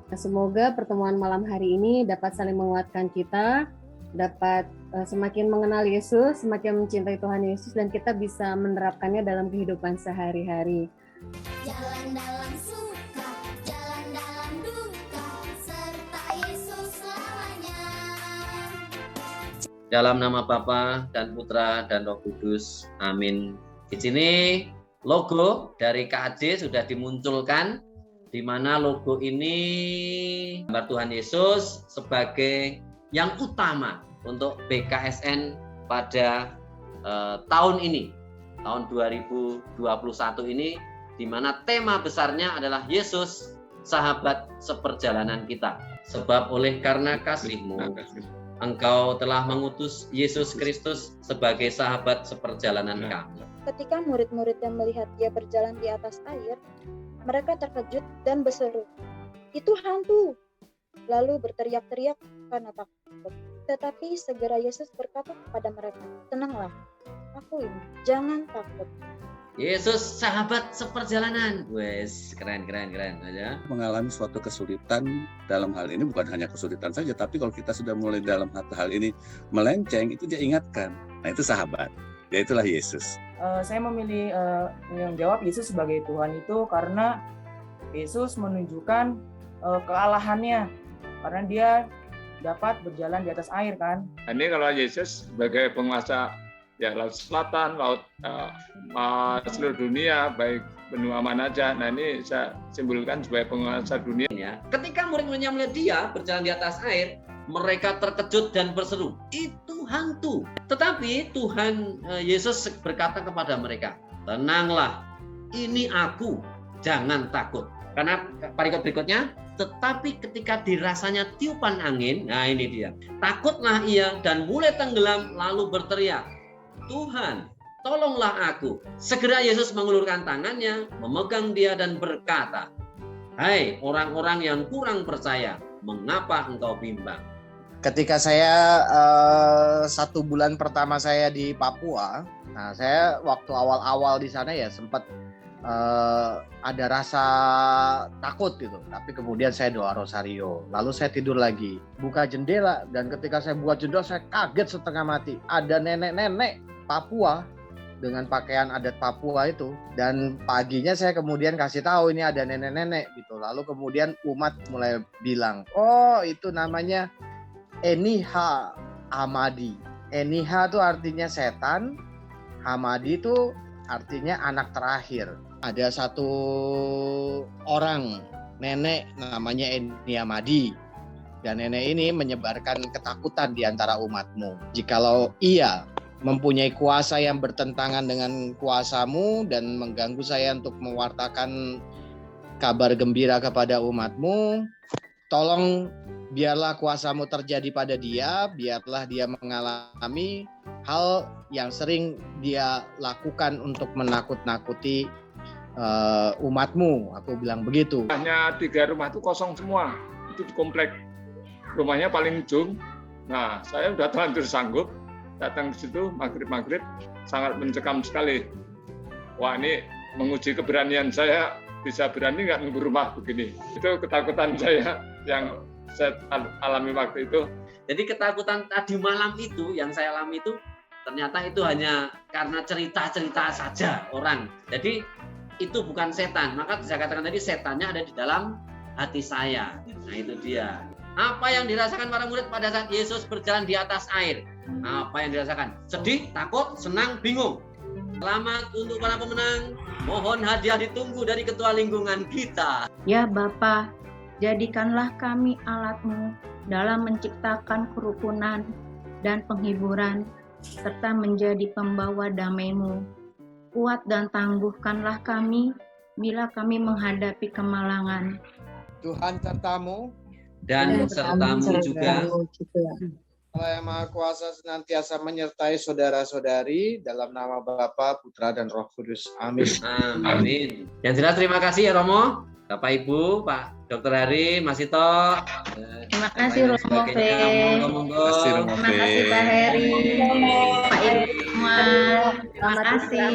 Nah, semoga pertemuan malam hari ini dapat saling menguatkan kita, dapat semakin mengenal Yesus, semakin mencintai Tuhan Yesus, dan kita bisa menerapkannya dalam kehidupan sehari-hari. Jalan dalam suka, jalan dalam duka, serta Yesus selamanya. Dalam nama Bapa dan Putra dan Roh Kudus. Amin. Di sini logo dari KAD sudah dimunculkan, di mana logo ini gambar Tuhan Yesus sebagai yang utama untuk BKSN pada tahun ini, tahun 2021 ini, di mana tema besarnya adalah Yesus, sahabat seperjalanan kita. Sebab oleh karena kasih-Mu, Engkau telah mengutus Yesus Kristus sebagai sahabat seperjalanan kami. Ketika murid-murid yang melihat dia berjalan di atas air, mereka terkejut dan berseru, "Itu hantu!" Lalu berteriak-teriak karena takut. Tetapi segera Yesus berkata kepada mereka, "Tenanglah, aku ini, jangan takut." Yesus sahabat seperjalanan. Wes, keren aja. Mengalami suatu kesulitan dalam hal ini, bukan hanya kesulitan saja, tapi kalau kita sudah mulai dalam hal ini melenceng, itu dia ingatkan. Nah, itu sahabat. Ya, itulah Yesus. Saya memilih menjawab Yesus sebagai Tuhan itu karena Yesus menunjukkan kealahannya, karena dia dapat berjalan di atas air kan. Ini kalau Yesus sebagai penguasa ya laut selatan, laut seluruh dunia, baik benua mana aja. Nah, ini saya simpulkan sebagai penguasa dunia. Ketika murid-muridnya melihat dia berjalan di atas air, mereka terkejut dan berseru, "Itu hantu." Tetapi Tuhan Yesus berkata kepada mereka, "Tenanglah, ini aku, jangan takut." Karena parikot berikutnya, tetapi ketika dirasanya tiupan angin, nah ini dia, takutlah ia dan mulai tenggelam lalu berteriak, "Tuhan, tolonglah aku." Segera Yesus mengulurkan tangannya, memegang dia dan berkata, "Hai orang-orang yang kurang percaya, mengapa engkau bimbang?" Ketika saya 1 bulan pertama saya di Papua, nah saya waktu awal-awal di sana ya sempat ada rasa takut gitu, tapi kemudian saya doa rosario, lalu saya tidur lagi, buka jendela, dan ketika saya buka jendela saya kaget setengah mati, ada nenek-nenek Papua dengan pakaian adat Papua itu, dan paginya saya kemudian kasih tahu ini ada nenek-nenek gitu, lalu kemudian umat mulai bilang, "Oh, itu namanya Eniha Hamadi." Eniha itu artinya setan, Hamadi itu artinya anak terakhir. Ada satu orang nenek namanya Eni Hamadi, dan nenek ini menyebarkan ketakutan di antara umatmu. Jikalau ia mempunyai kuasa yang bertentangan dengan kuasamu dan mengganggu saya untuk mewartakan kabar gembira kepada umatmu, tolong biarlah kuasamu terjadi pada dia, biarlah dia mengalami hal yang sering dia lakukan untuk menakut-nakuti umatmu. Aku bilang begitu. Hanya 3 rumah itu kosong semua, itu di komplek. Rumahnya paling ujung. Nah, saya udah terlanjur sanggup datang ke situ maghrib, sangat mencekam sekali. Wah, ini menguji keberanian saya, bisa berani nggak nunggu rumah begini. Itu ketakutan saya yang saya alami waktu itu. Jadi ketakutan tadi malam itu yang saya alami itu ternyata itu hanya karena cerita-cerita saja orang. Jadi itu bukan setan. Maka saya katakan tadi setannya ada di dalam hati saya. Nah, itu dia. Apa yang dirasakan para murid pada saat Yesus berjalan di atas air? Apa yang dirasakan? Sedih, takut, senang, bingung. Selamat untuk para pemenang. Mohon hadiah ditunggu dari ketua lingkungan kita. Ya Bapa, jadikanlah kami alat-Mu dalam menciptakan kerukunan dan penghiburan, serta menjadi pembawa damai-Mu. Kuat dan tangguhkanlah kami bila kami menghadapi kemalangan. Tuhan sertamu dan sertamu juga. Allah yang Maha Kuasa senantiasa menyertai saudara-saudari dalam nama Bapa, Putra, dan Roh Kudus. Amin. Amin. Yang jelas terima kasih ya Romo, Bapak Ibu, Pak Dr. Hari, Mas Ito. Terima kasih Romo Fe. Terima kasih Pak Heri, Pak Ibu semua. Terima kasih.